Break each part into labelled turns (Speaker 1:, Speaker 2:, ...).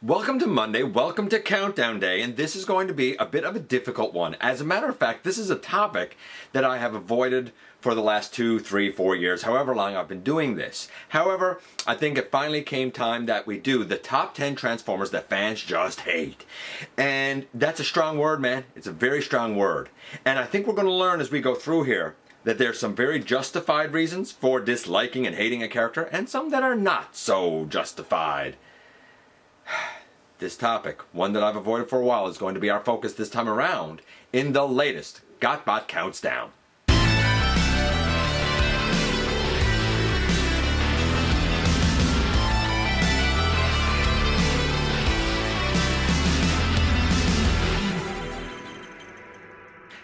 Speaker 1: Welcome to Monday, welcome to Countdown Day, and this is going to be a bit of a difficult one. As a matter of fact, this is a topic that I have avoided for the last 2, 3, 4 years, however long I've been doing this. However, I think it finally came time that we do the top 10 Transformers that fans just hate. And that's a strong word, man. It's a very strong word. And I think we're going to learn as we go through here that there's some very justified reasons for disliking and hating a character, and some that are not so justified. This topic, one that I've avoided for a while, is going to be our focus this time around in the latest GotBot Counts Down.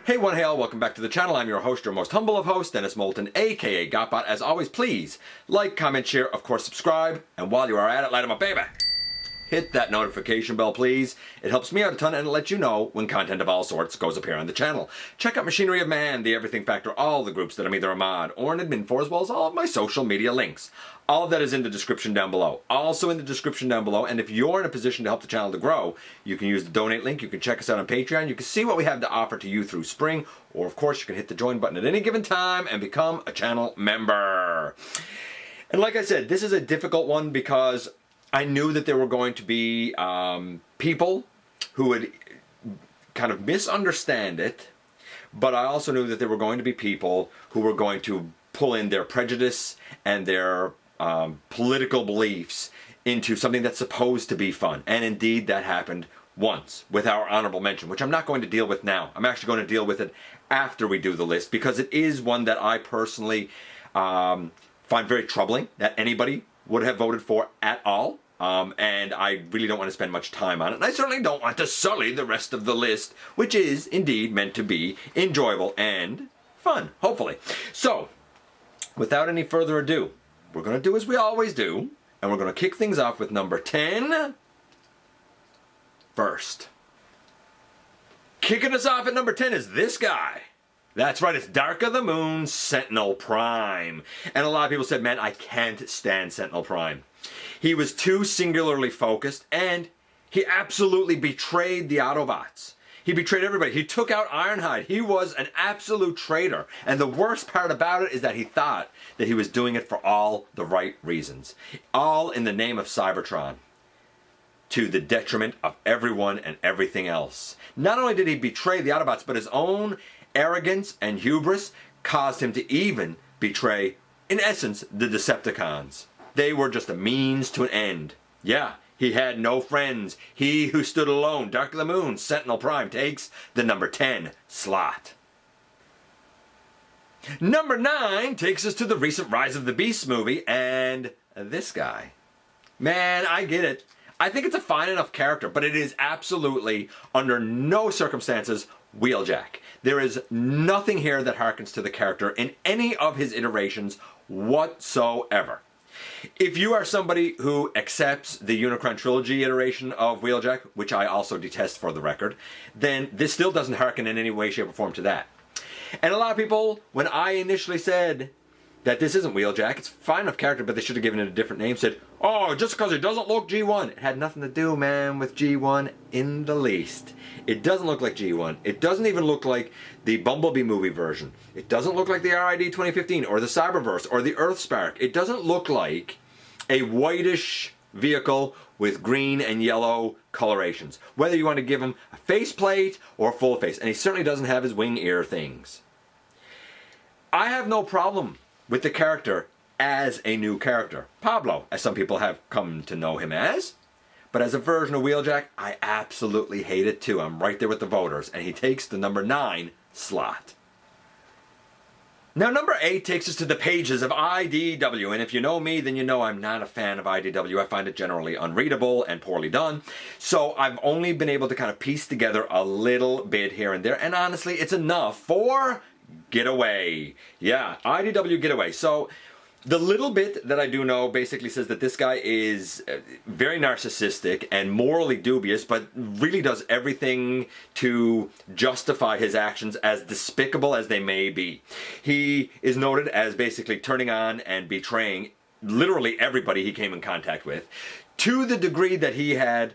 Speaker 1: Hey one, hey all, welcome back to the channel. I'm your host, your most humble of hosts, Dennis Moulton, aka GotBot. As always, please like, comment, share, of course subscribe, and while you are at it, light 'em up, baby! Hit that notification bell, please. It helps me out a ton and it lets you know when content of all sorts goes up here on the channel. Check out Machinery of Man, The Everything Factor, all the groups that I'm either a mod or an admin for, as well as all of my social media links. All of that is in the description down below. Also in the description down below, and if you're in a position to help the channel to grow, you can use the donate link, you can check us out on Patreon, you can see what we have to offer to you through spring, or of course you can hit the join button at any given time and become a channel member. And like I said, this is a difficult one because I knew that there were going to be people who would kind of misunderstand it, but I also knew that there were going to be people who were going to pull in their prejudice and their political beliefs into something that's supposed to be fun. And indeed, that happened once with our honorable mention, which I'm not going to deal with now. I'm actually going to deal with it after we do the list, because it is one that I personally find very troubling that anybody would have voted for at all. And I really don't want to spend much time on it. And I certainly don't want to sully the rest of the list, which is indeed meant to be enjoyable and fun, hopefully. So, without any further ado, we're going to do as we always do, and we're going to kick things off with number 10 first. Kicking us off at number 10 is this guy. That's right, it's Dark of the Moon, Sentinel Prime. And a lot of people said, man, I can't stand Sentinel Prime. He was too singularly focused, and he absolutely betrayed the Autobots. He betrayed everybody. He took out Ironhide. He was an absolute traitor. And the worst part about it is that he thought that he was doing it for all the right reasons. All in the name of Cybertron, to the detriment of everyone and everything else. Not only did he betray the Autobots, but his own arrogance and hubris caused him to even betray, in essence, the Decepticons. They were just a means to an end. Yeah, he had no friends. He who stood alone, Dark of the Moon, Sentinel Prime, takes the number 10 slot. Number 9 takes us to the recent Rise of the Beasts movie, and this guy. Man, I get it. I think it's a fine enough character, but it is absolutely, under no circumstances, Wheeljack. There is nothing here that harkens to the character in any of his iterations whatsoever. If you are somebody who accepts the Unicron Trilogy iteration of Wheeljack, which I also detest for the record, then this still doesn't harken in any way, shape, or form to that. And a lot of people, when I initially said that this isn't Wheeljack, it's a fine enough character, but they should have given it a different name, said, oh, just because it doesn't look G1. It had nothing to do, man, with G1 in the least. It doesn't look like G1. It doesn't even look like the Bumblebee movie version. It doesn't look like the RID 2015 or the Cyberverse or the Earthspark. It doesn't look like a whitish vehicle with green and yellow colorations. Whether you want to give him a faceplate or a full face. And he certainly doesn't have his wing ear things. I have no problem with the character as a new character. Pablo, as some people have come to know him as. But as a version of Wheeljack, I absolutely hate it too. I'm right there with the voters. And he takes the number 9 slot. Now number 8 takes us to the pages of IDW. And if you know me, then you know I'm not a fan of IDW. I find it generally unreadable and poorly done. So I've only been able to kind of piece together a little bit here and there. And honestly, it's enough for Getaway. Yeah, IDW Getaway. So the little bit that I do know basically says that this guy is very narcissistic and morally dubious, but really does everything to justify his actions, as despicable as they may be. He is noted as basically turning on and betraying literally everybody he came in contact with, to the degree that he had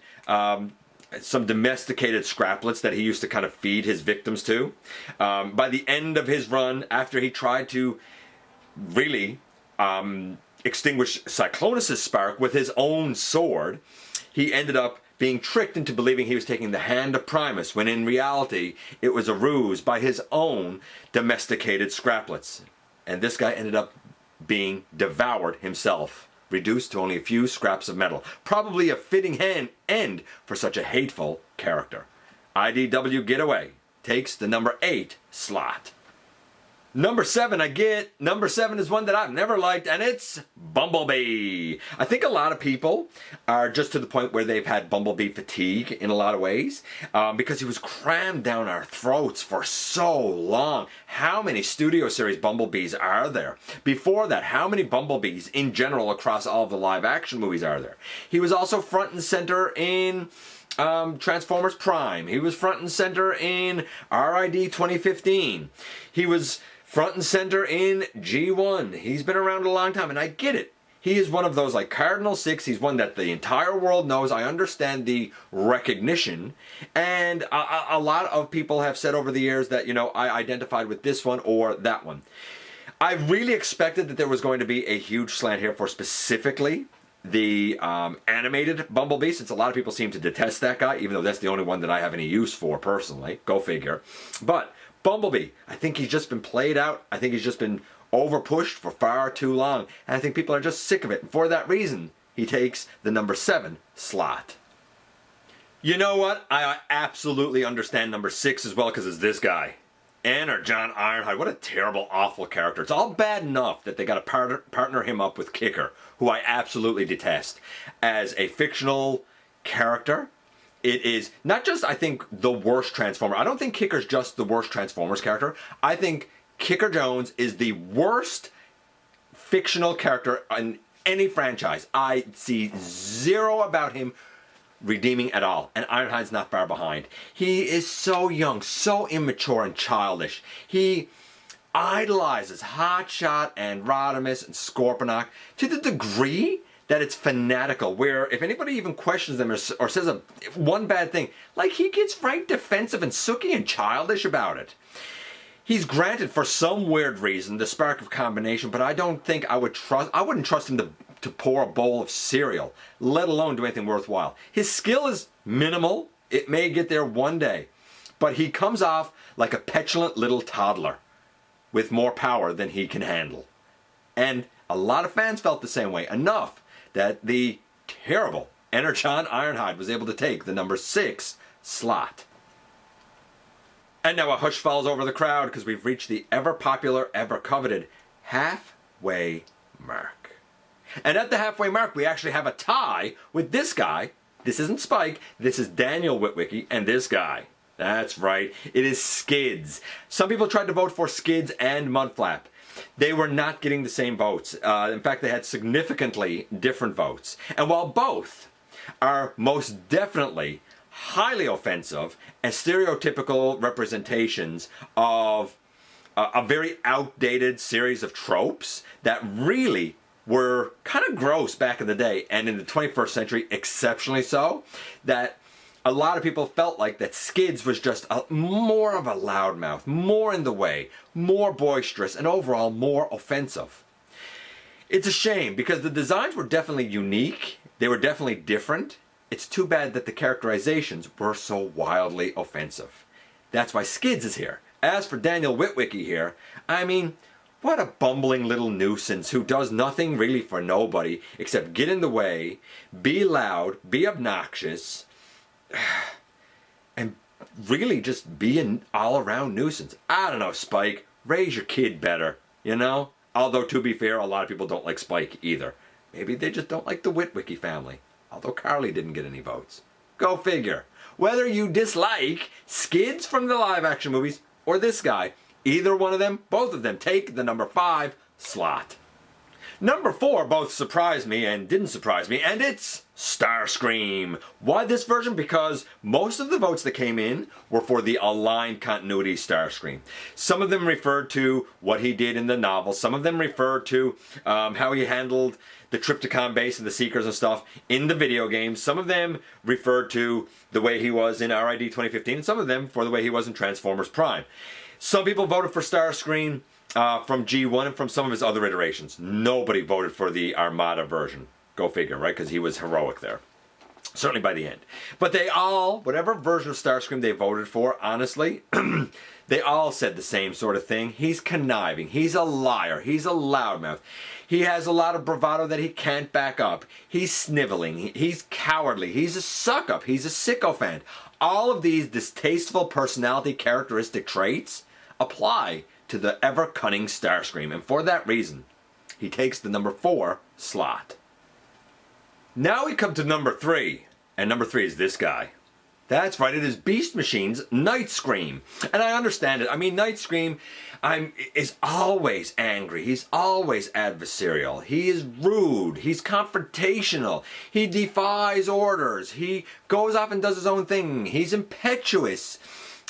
Speaker 1: some domesticated scraplets that he used to kind of feed his victims to. By the end of his run, after he tried to really extinguish Cyclonus' spark with his own sword, he ended up being tricked into believing he was taking the hand of Primus, when in reality it was a ruse by his own domesticated scraplets. And this guy ended up being devoured himself, reduced to only a few scraps of metal. Probably a fitting end for such a hateful character. IDW Getaway takes the number 8 slot. Number 7 I get. Number 7 is one that I've never liked, and it's Bumblebee. I think a lot of people are just to the point where they've had Bumblebee fatigue in a lot of ways, because he was crammed down our throats for so long. How many studio series Bumblebees are there? Before that, how many Bumblebees in general across all of the live action movies are there? He was also front and center in Transformers Prime. He was front and center in RID 2015. He was front and center in G1. He's been around a long time, and I get it. He is one of those like Cardinal 6. He's one that the entire world knows. I understand the recognition. And a lot of people have said over the years that, you know, I identified with this one or that one. I really expected that there was going to be a huge slant here for specifically the animated Bumblebee, since a lot of people seem to detest that guy, even though that's the only one that I have any use for personally. Go figure. But Bumblebee, I think he's just been played out. I think he's just been overpushed for far too long. And I think people are just sick of it. And for that reason, he takes the number 7 slot. You know what? I absolutely understand number 6 as well, because it's this guy. John Ironhide. What a terrible, awful character. It's all bad enough that they got to partner him up with Kicker, who I absolutely detest. As a fictional character, it is not just, I think, the worst Transformer. I don't think Kicker's just the worst Transformers character. I think Kicker Jones is the worst fictional character in any franchise. I see zero about him redeeming at all, and Ironhide's not far behind. He is so young, so immature and childish. He idolizes Hotshot and Rodimus and Scorponok to the degree that it's fanatical, where if anybody even questions them or says one bad thing, like, he gets right defensive and sooky and childish about it. He's granted, for some weird reason, the spark of combination, but I don't think I wouldn't trust him to pour a bowl of cereal, let alone do anything worthwhile. His skill is minimal. It may get there one day, but he comes off like a petulant little toddler with more power than he can handle. And a lot of fans felt the same way, enough that the terrible John Ironhide was able to take the number 6 slot. And now a hush falls over the crowd, because we've reached the ever-popular, ever-coveted halfway mark. And at the halfway mark, we actually have a tie with this guy. This isn't Spike. This is Daniel Witwicky and this guy. That's right. It is Skids. Some people tried to vote for Skids and Mudflap. They were not getting the same votes. In fact, they had significantly different votes. And while both are most definitely highly offensive and stereotypical representations of a very outdated series of tropes that really were kind of gross back in the day, and in the 21st century exceptionally so, that a lot of people felt like that Skids was just more of a loudmouth, more in the way, more boisterous, and overall more offensive. It's a shame, because the designs were definitely unique, they were definitely different. It's too bad that the characterizations were so wildly offensive. That's why Skids is here. As for Daniel Witwicky here, I mean, what a bumbling little nuisance who does nothing really for nobody except get in the way, be loud, be obnoxious, and really just be an all-around nuisance. I don't know, Spike. Raise your kid better, you know? Although, to be fair, a lot of people don't like Spike either. Maybe they just don't like the Witwicky family. Although Carly didn't get any votes. Go figure. Whether you dislike Skids from the live-action movies or this guy, either one of them, both of them, take the number 5 slot. Number 4 both surprised me and didn't surprise me, and it's Starscream. Why this version? Because most of the votes that came in were for the aligned continuity Starscream. Some of them referred to what he did in the novel. Some of them referred to how he handled the Trypticon base and the Seekers and stuff in the video games. Some of them referred to the way he was in RID 2015, and some of them for the way he was in Transformers Prime. Some people voted for Starscream from G1 and from some of his other iterations. Nobody voted for the Armada version. Go figure, right? Because he was heroic there. Certainly by the end. But they all, whatever version of Starscream they voted for, honestly, they all said the same sort of thing. He's conniving. He's a liar. He's a loudmouth. He has a lot of bravado that he can't back up. He's sniveling. He's cowardly. He's a suck-up. He's a sycophant. All of these distasteful personality characteristic traits apply to the ever-cunning Starscream. And for that reason, he takes the number 4 slot. Now we come to number 3. And number 3 is this guy. That's right, it is Beast Machine's Nightscream. And I understand it. I mean, Nightscream is always angry. He's always adversarial. He is rude. He's confrontational. He defies orders. He goes off and does his own thing. He's impetuous.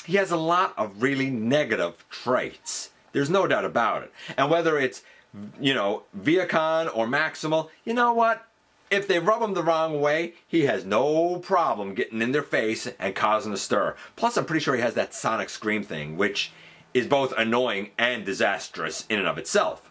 Speaker 1: He has a lot of really negative traits. There's no doubt about it. And whether it's, Viacon or Maximal, you know what? If they rub him the wrong way, he has no problem getting in their face and causing a stir. Plus, I'm pretty sure he has that sonic scream thing, which is both annoying and disastrous in and of itself.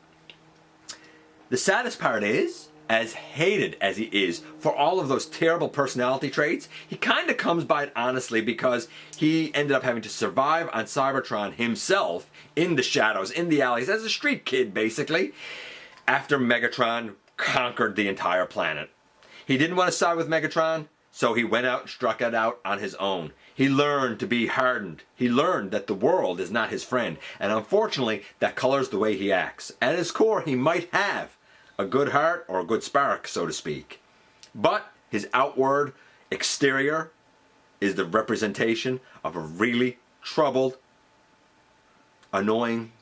Speaker 1: The saddest part is, as hated as he is for all of those terrible personality traits, he kind of comes by it honestly because he ended up having to survive on Cybertron himself in the shadows, in the alleys, as a street kid, basically, after Megatron conquered the entire planet. He didn't want to side with Megatron, so he went out and struck it out on his own. He learned to be hardened. He learned that the world is not his friend, and unfortunately, that colors the way he acts. At his core, he might have a good heart or a good spark, so to speak. But his outward exterior is the representation of a really troubled, annoying,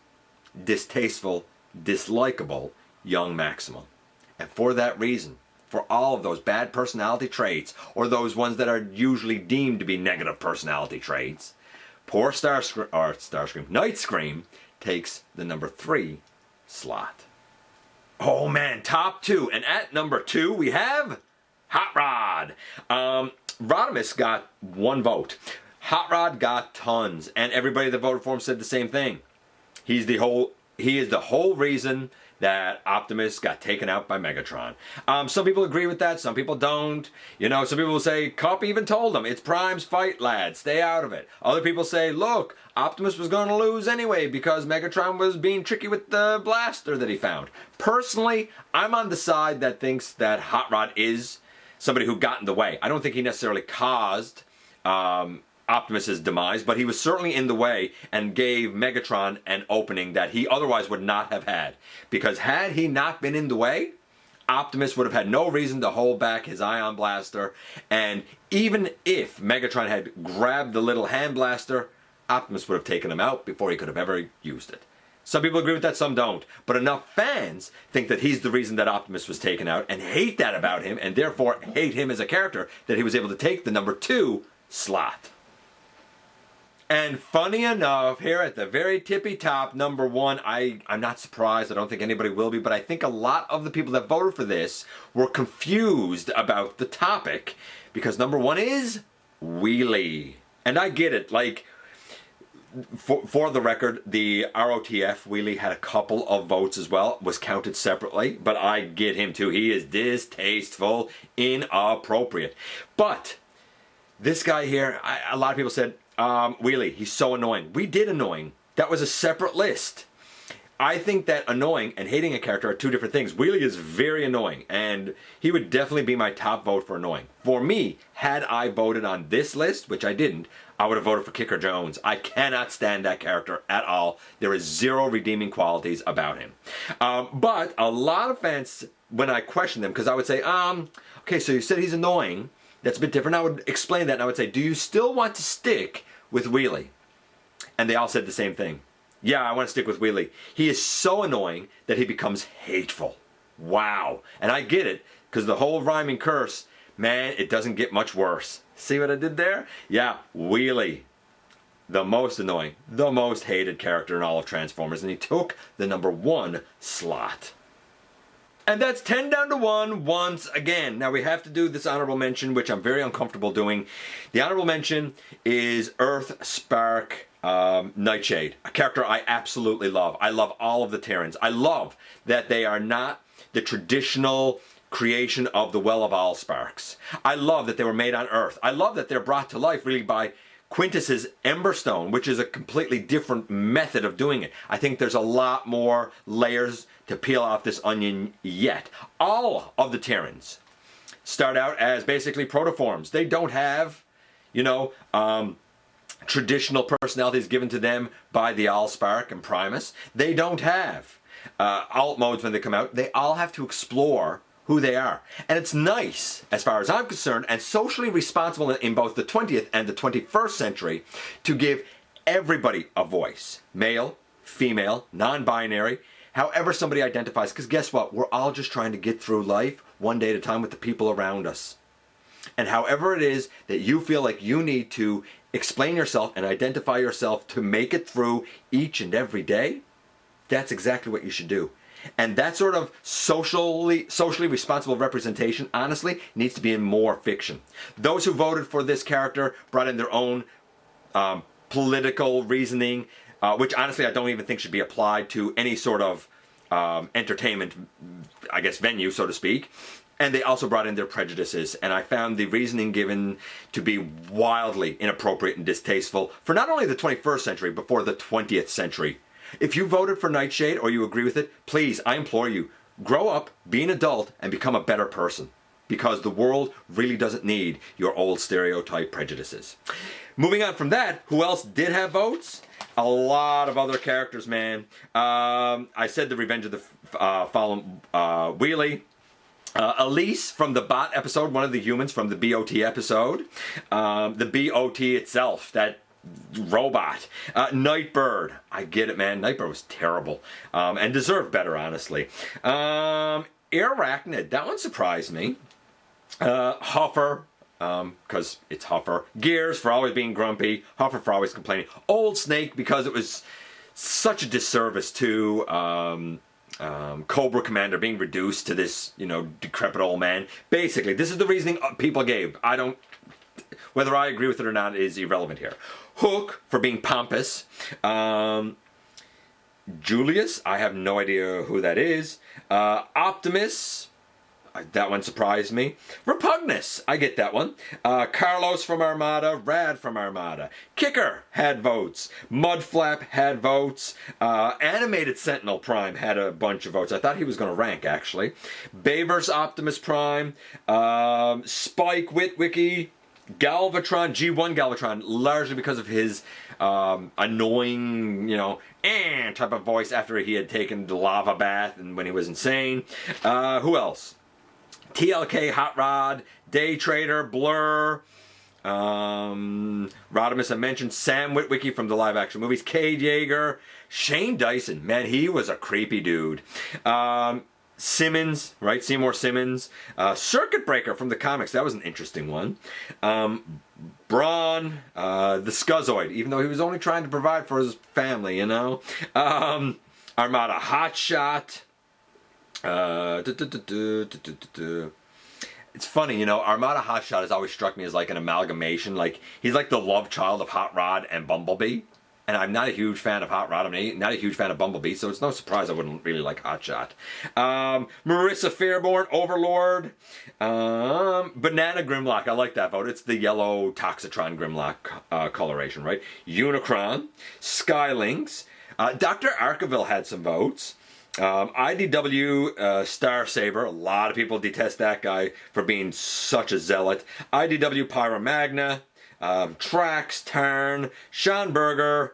Speaker 1: distasteful, dislikable young Maximal. And for that reason, for all of those bad personality traits, or those ones that are usually deemed to be negative personality traits, poor Nightscream takes the number 3 slot. Oh man, top 2. And at number 2, we have Hot Rod. Rodimus got 1 vote. Hot Rod got tons, and everybody that voted for him said the same thing. He is the whole reason that Optimus got taken out by Megatron. Some people agree with that, some people don't. Some people will say, Cup even told them, it's Prime's fight, lad, stay out of it. Other people say, look, Optimus was going to lose anyway because Megatron was being tricky with the blaster that he found. Personally, I'm on the side that thinks that Hot Rod is somebody who got in the way. I don't think he necessarily caused Optimus's demise, but he was certainly in the way and gave Megatron an opening that he otherwise would not have had. Because had he not been in the way, Optimus would have had no reason to hold back his ion blaster, and even if Megatron had grabbed the little hand blaster, Optimus would have taken him out before he could have ever used it. Some people agree with that, some don't. But enough fans think that he's the reason that Optimus was taken out and hate that about him, and therefore hate him as a character, that he was able to take the number 2 slot. And funny enough, here at the very tippy top, number 1, I'm not surprised, I don't think anybody will be, but I think a lot of the people that voted for this were confused about the topic, because number 1 is Wheelie. And I get it, like, for the record, the ROTF Wheelie had a couple of votes as well, was counted separately, but I get him too. He is distasteful, inappropriate. But this guy here, a lot of people said, Wheelie, he's so annoying. We did annoying. That was a separate list. I think that annoying and hating a character are 2 different things. Wheelie is very annoying, and he would definitely be my top vote for annoying. For me, had I voted on this list, which I didn't, I would have voted for Kicker Jones. I cannot stand that character at all. There is 0 redeeming qualities about him. But a lot of fans, when I questioned them, because I would say, okay, so you said he's annoying. That's a bit different. I would explain that, and I would say, do you still want to stick with Wheelie? And they all said the same thing. Yeah, I want to stick with Wheelie. He is so annoying that he becomes hateful. Wow. And I get it, because the whole rhyming curse Man, it doesn't get much worse. See what I did there? Yeah, Wheelie. The most annoying, the most hated character in all of Transformers, and he took the #1 slot. And that's 10 down to 1 once again. Now we have to do this honorable mention, which I'm very uncomfortable doing. The honorable mention is Earth Spark Nightshade, a character I absolutely love. I love all of the Terrans. I love that they are not the traditional creation of the Well of Allsparks. I love that they were made on Earth. I love that they're brought to life really by Quintus's Emberstone, which is a completely different method of doing it. I think there's a lot more layers to peel off this onion yet. All of the Terrans start out as basically protoforms. They don't have, traditional personalities given to them by the Allspark and Primus. They don't have alt modes when they come out. They all have to explore who they are. And it's nice, as far as I'm concerned, and socially responsible in both the 20th and the 21st century to give everybody a voice. Male, female, non-binary, however somebody identifies. Because guess what? We're all just trying to get through life one day at a time with the people around us. And however it is that you feel like you need to explain yourself and identify yourself to make it through each and every day, that's exactly what you should do. And that sort of socially responsible representation, honestly, needs to be in more fiction. Those who voted for this character brought in their own political reasoning, which honestly I don't even think should be applied to any sort of entertainment, I guess, venue, so to speak. And they also brought in their prejudices, and I found the reasoning given to be wildly inappropriate and distasteful for not only the 21st century, but for the 20th century. If you voted for Nightshade or you agree with it, please, I implore you, grow up, be an adult, and become a better person. Because the world really doesn't need your old stereotype prejudices. Moving on from that, who else did have votes? A lot of other characters, man. I said the Revenge of the Fallen Wheelie. Elise from the Bot episode, one of the humans from the BOT episode. The BOT itself, that robot. Nightbird. I get it, man. Nightbird was terrible. And deserved better, honestly. Arachnid. That one surprised me. Huffer. Because it's Huffer. Gears for always being grumpy. Huffer for always complaining. Old Snake because it was such a disservice to Cobra Commander being reduced to this, decrepit old man. Basically, this is the reasoning people gave. Whether I agree with it or not is irrelevant here. Hook for being pompous. Julius, I have no idea who that is. Optimus, that one surprised me. Repugnus, I get that one. Carlos from Armada, Rad from Armada. Kicker had votes. Mudflap had votes. Animated Sentinel Prime had a bunch of votes. I thought he was going to rank, actually. Bayverse Optimus Prime. Spike Witwicky. Galvatron, G1 Galvatron, largely because of his annoying, type of voice after he had taken the lava bath and when he was insane. Who else? TLK, Hot Rod, Day Trader, Blur, Rodimus I mentioned, Sam Witwicky from the live action movies, Cade Yeager, Shane Dyson, man, he was a creepy dude. Simmons, right? Seymour Simmons. Circuit Breaker from the comics. That was an interesting one. Brawn, the Scuzzoid, even though he was only trying to provide for his family, Armada Hotshot. It's funny, Armada Hotshot has always struck me as like an amalgamation. Like, he's like the love child of Hot Rod and Bumblebee. And I'm not a huge fan of Hot Rod. I'm not a huge fan of Bumblebee, so it's no surprise I wouldn't really like Hotshot. Marissa Fairborn, Overlord. Banana Grimlock, I like that vote. It's the yellow Toxitron Grimlock coloration, right? Unicron. Skylynx. Dr. Arkaville had some votes. IDW Starsaber, a lot of people detest that guy for being such a zealot. IDW Pyromagna. Trax, Tarn, Sean Berger,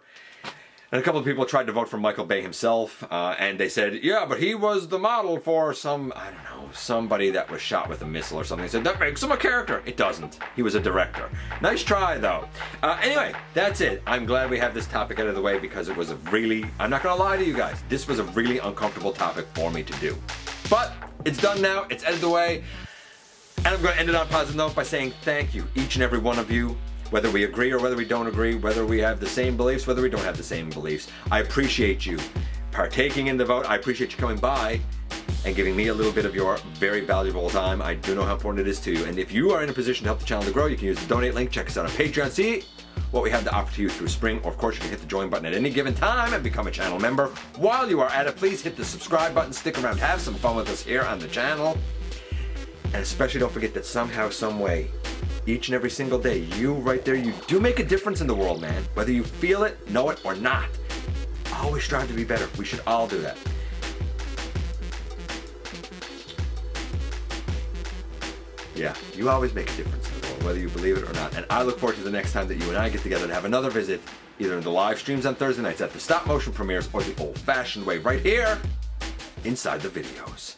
Speaker 1: and a couple of people tried to vote for Michael Bay himself, and they said, yeah, but he was the model for somebody that was shot with a missile or something. They said, that makes him a character. It doesn't. He was a director. Nice try, though. Anyway, that's it. I'm glad we have this topic out of the way because it was I'm not going to lie to you guys, this was a really uncomfortable topic for me to do. But it's done now. It's out of the way. And I'm going to end it on a positive note by saying thank you, each and every one of you, whether we agree or whether we don't agree, whether we have the same beliefs, whether we don't have the same beliefs. I appreciate you partaking in the vote. I appreciate you coming by and giving me a little bit of your very valuable time. I do know how important it is to you. And if you are in a position to help the channel to grow, you can use the donate link. Check us out on Patreon. See what we have to offer to you through spring. Or of course, you can hit the join button at any given time and become a channel member. While you are at it, please hit the subscribe button. Stick around. Have some fun with us here on the channel. And especially don't forget that somehow, some way, each and every single day, you right there, you do make a difference in the world, man. Whether you feel it, know it, or not. Always strive to be better. We should all do that. Yeah, you always make a difference in the world, whether you believe it or not. And I look forward to the next time that you and I get together to have another visit, either in the live streams on Thursday nights at the stop motion premieres or the old-fashioned way right here inside the videos.